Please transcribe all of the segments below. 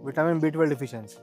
Vitamin B 12 deficiency.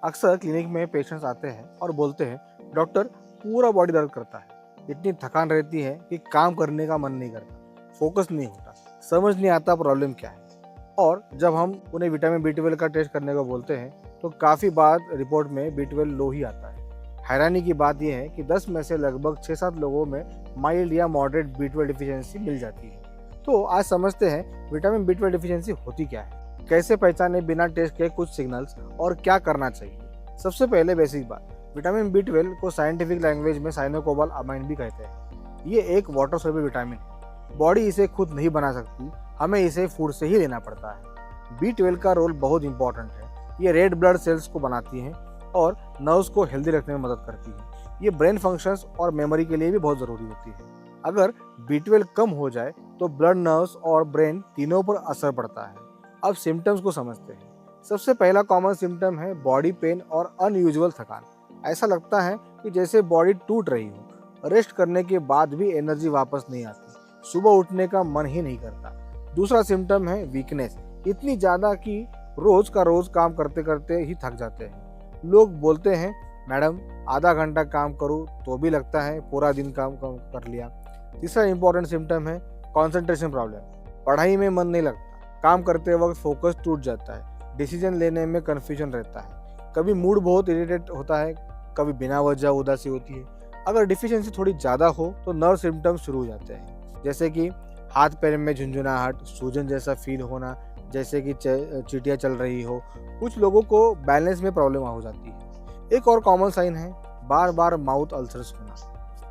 अक्सर clinic में patients आते हैं और बोलते हैं, डॉक्टर पूरा बॉडी दर्द करता है, इतनी थकान रहती है कि काम करने का मन नहीं करता, फोकस नहीं होता, समझ नहीं आता प्रॉब्लम क्या है। और जब हम उन्हें विटामिन बी 12 का टेस्ट करने को बोलते हैं तो काफ़ी बार रिपोर्ट में बी 12 लो ही आता है। हैरानी की बात यह है कि 10 में से लगभग 6-7 लोगों में माइल्ड या मॉडरेट बी 12 डिफिशियंसी मिल जाती है। तो आज समझते हैं विटामिन बी 12 डिफिशियंसी होती क्या है, कैसे पहचाने बिना टेस्ट के कुछ सिग्नल्स और क्या करना चाहिए। सबसे पहले बेसिक बात, विटामिन बी 12 को साइंटिफिक लैंग्वेज में साइनोकोबाल अमाइन भी कहते हैं। ये एक वाटर सोल्यूबल विटामिन है, बॉडी इसे खुद नहीं बना सकती, हमें इसे फूड से ही लेना पड़ता है। बी 12 का रोल बहुत इंपॉर्टेंट है, ये रेड ब्लड सेल्स को बनाती है और नर्व्स को हेल्दी रखने में मदद करती है। ये ब्रेन फंक्शंस और मेमोरी के लिए भी बहुत ज़रूरी होती है। अगर बी 12 कम हो जाए तो ब्लड, नर्व्स और ब्रेन तीनों पर असर पड़ता है। अब सिम्टम्स को समझते हैं। सबसे पहला कॉमन सिम्टम है बॉडी पेन और अनयूजुअल थकान। ऐसा लगता है कि जैसे बॉडी टूट रही हो, रेस्ट करने के बाद भी एनर्जी वापस नहीं आती, सुबह उठने का मन ही नहीं करता। दूसरा सिम्टम है वीकनेस, इतनी ज़्यादा कि रोज का रोज काम करते करते ही थक जाते हैं। लोग बोलते हैं, मैडम आधा घंटा काम करूँ तो भी लगता है पूरा दिन काम कर लिया। तीसरा इंपॉर्टेंट सिम्टम है कंसंट्रेशन प्रॉब्लम, पढ़ाई में मन नहीं लगता, काम करते वक्त फोकस टूट जाता है, डिसीजन लेने में कन्फ्यूजन रहता है, कभी मूड बहुत इरिटेट होता है, कभी बिना वजह उदासी होती है। अगर डिफिशियंसी थोड़ी ज़्यादा हो तो नर्व सिम्टम्स शुरू हो जाते हैं, जैसे कि हाथ पैर में झुंझुनाहट, सूजन जैसा फील होना, जैसे कि चींटियाँ चल रही हो। कुछ लोगों को बैलेंस में प्रॉब्लम हो जाती है। एक और कॉमन साइन है बार बार माउथ अल्सर्स होना,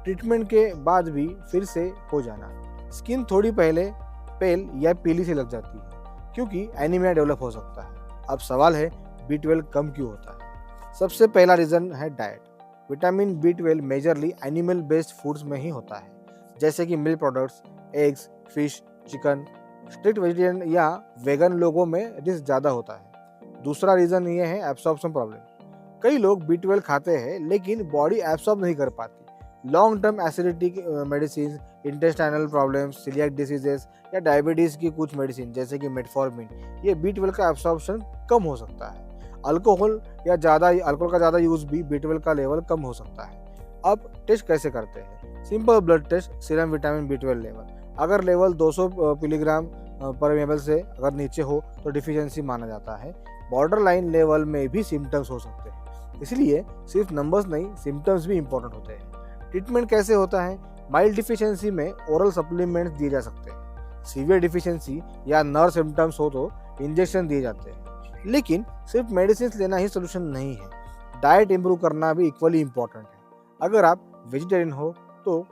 ट्रीटमेंट के बाद भी फिर से हो जाना। स्किन थोड़ी पहले पेल या पीली से लग जाती है क्योंकि एनीमिया डेवलप हो सकता है। अब सवाल है बी 12 कम क्यों होता है। सबसे पहला रीज़न है diet. Vitamin B 12 majorly animal based foods में ही होता है, जैसे कि milk products, eggs, fish, chicken. Strict vegetarian या वेगन लोगों में रिस्क ज़्यादा होता है। दूसरा रीज़न ये है एब्सॉर्प्शन प्रॉब्लम। कई लोग बी 12 खाते हैं लेकिन बॉडी एब्सॉर्ब नहीं कर पाती। Long term acidity medicine, intestinal problems, coeliac diseases या डायबिटीज़ की कुछ मेडिसिन जैसे कि मेटफॉर्मिन, ये बी 12 का एब्सॉर्प्शन कम हो सकता है। अल्कोहल का ज़्यादा यूज़ भी बी 12 का लेवल कम हो सकता है। अब टेस्ट कैसे करते हैं? Simple blood test, serum vitamin B 12 level. अगर लेवल 200 मिलीग्राम पर ml से अगर नीचे हो तो डिफिशियंसी माना जाता है। बॉर्डर लाइन लेवल में भी सिम्टम्स हो सकते हैं, इसलिए सिर्फ नंबर्स नहीं, सिम्टम्स भी इंपॉर्टेंट होते हैं। ट्रीटमेंट कैसे होता है? माइल्ड डिफिशियंसी में ओरल सप्लीमेंट्स दिए जा सकते हैं। सीवियर डिफिशियंसी या नर्व सिम्टम्स हो तो इंजेक्शन दिए जाते हैं। लेकिन सिर्फ मेडिसिन लेना ही सोल्यूशन नहीं है, डाइट इंप्रूव करना भी इक्वली इम्पॉर्टेंट है। अगर आप वेजिटेरियन हो तो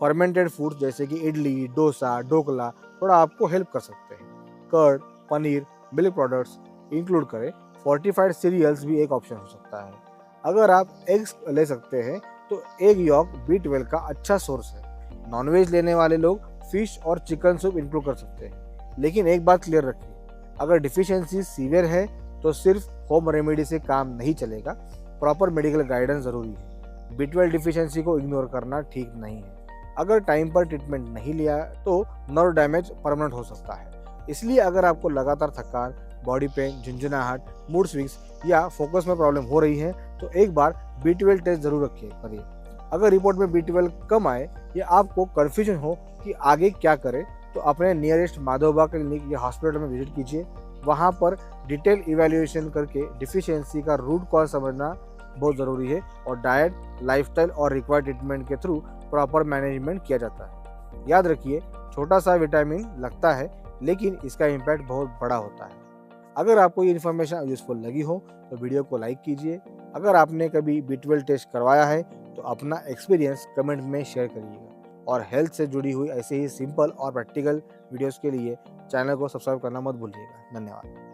फर्मेंटेड फूड्स जैसे कि इडली, डोसा, ढोकला थोड़ा आपको हेल्प कर सकते हैं। Curd, paneer, milk products include करें। फोर्टिफाइड सीरियल्स भी एक ऑप्शन हो सकता है। अगर आप एग्स ले सकते हैं तो एग यॉक बी 12 का अच्छा सोर्स है। नॉनवेज लेने वाले लोग फिश और चिकन सूप इंक्लूड कर सकते हैं। लेकिन एक बात क्लियर रखिए, अगर डिफिशियंसी सीवियर है तो सिर्फ होम रेमेडी से काम नहीं चलेगा, प्रॉपर मेडिकल गाइडेंस ज़रूरी है। बी 12 डिफिशियंसी को इग्नोर करना ठीक नहीं है। अगर टाइम पर ट्रीटमेंट नहीं लिया तो नर्व डैमेज परमानेंट हो सकता है। इसलिए अगर आपको लगातार थकान, बॉडी पेन, झुंझुनाहट, मूड स्विंग्स या फोकस में प्रॉब्लम हो रही है तो एक बार बी 12 टेस्ट जरूर करिए। अगर रिपोर्ट में बी 12 कम आए या आपको कन्फ्यूजन हो कि आगे क्या करें तो अपने नियरेस्ट माधोबा क्लिनिक या हॉस्पिटल में विजिट कीजिए। वहाँ पर डिटेल इवैल्यूएशन करके डिफिशियंसी का रूट कॉज समझना बहुत ज़रूरी है और डाइट, लाइफस्टाइल और रिक्वायर्ड ट्रीटमेंट के थ्रू प्रॉपर मैनेजमेंट किया जाता है। याद रखिए, छोटा सा विटामिन लगता है लेकिन इसका इम्पैक्ट बहुत बड़ा होता है। अगर आपको ये इन्फॉर्मेशन यूजफुल लगी हो तो वीडियो को लाइक कीजिए। अगर आपने कभी बी 12 टेस्ट करवाया है तो अपना एक्सपीरियंस कमेंट में शेयर करिएगा। और हेल्थ से जुड़ी हुई ऐसे ही सिंपल और प्रैक्टिकल वीडियोस के लिए चैनल को सब्सक्राइब करना मत भूलिएगा। धन्यवाद।